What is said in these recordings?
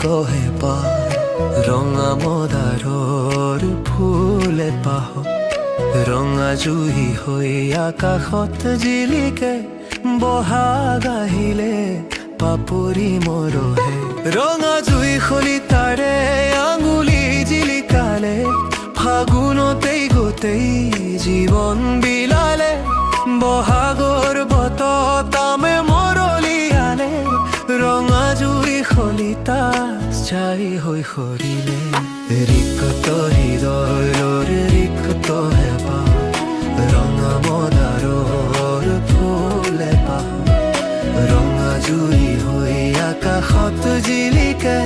কহে পাৰ ৰঙা মদাৰৰ ফুলে পাহ ৰঙা জুই হৈ আকাশত জিলিকে বহাগ আহিলে পাপৰি মৰহে ৰঙা জুই খলিতাৰে আঙুলি জিলিকালে ফাগুনতেই গোটেই জীৱন বিলালে বহাগৰ বততামে মৰলিয়ালে ৰঙা জুই খলিতা ছাই হৈ সৰিলে ৰিক্ত হৃদয়ৰ ৰিক্ত হেঁপাহ ৰঙা মদাৰৰ ফুলে পাহ ৰঙা জুই হৈ আকাশত জিলিকে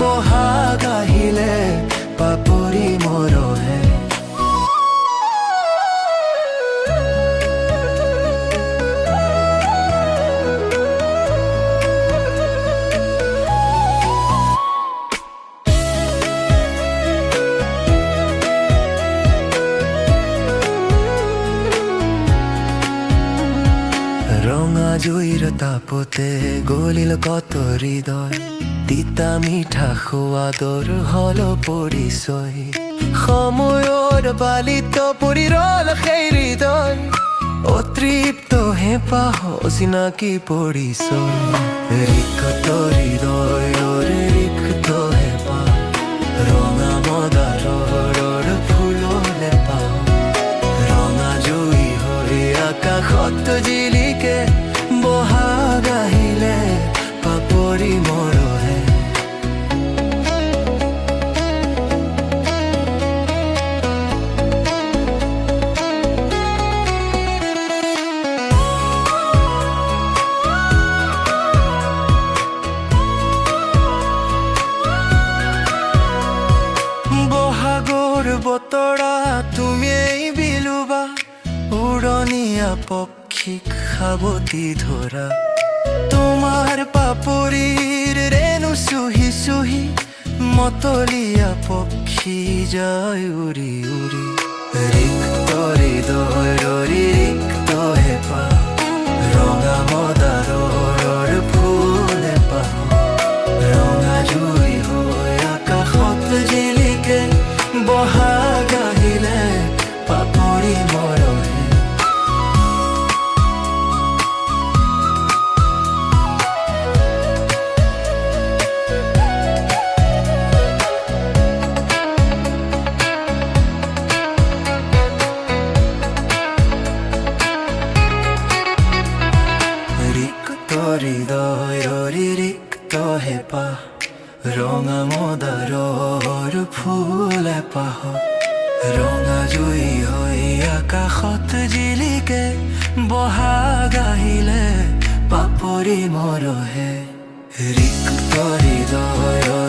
বহাগ আহিলে পাপৰি মৰহে ৰঙা জুইৰ তাপতে গলিল কত হৃদয় তিতা মিঠা সোৱাদৰ হল পৰিচয় সময়ৰ বালিত পৰি ৰল সেই হৃদয় অতৃপ্ত হেঁপাহ চিনাকি পৰিচয় ৰিক্ত হৃদয়ৰ ৰিক্ত হেঁপাহ ৰঙা মদাৰৰ ফুললে পাহ ৰঙা জুই হৈ আকাশত জিলিকে বহাগ আহিলে পাপৰি মৰহে বহাগৰ বতৰা তুমিয়েই বিলুবা উৰণীয়া পক্ষীক সাৱটি ধৰা তোমাৰ পাপৰিৰ ৰেণু চুহি চুহি মতলীয়া পক্ষী যায় উৰি উৰি ৰিক্ত হৃদয়ৰ ৰিক্ত হেঁপাহ ৰঙা মদাৰৰ ফুলে পাহ ৰঙা জুই হৈ আকাশত জিলিকে বহাগ আহিলে পাপৰি মৰহে হৃদয়ৰ ৰিক্ত হেঁপাহ ৰঙা মদাৰৰ ফুলে পাহ ৰঙা জুই হৈ আকাশত জিলিকে বহাগ আহিলে পাপৰি মৰহে ৰিক্ত হৃদয়ৰ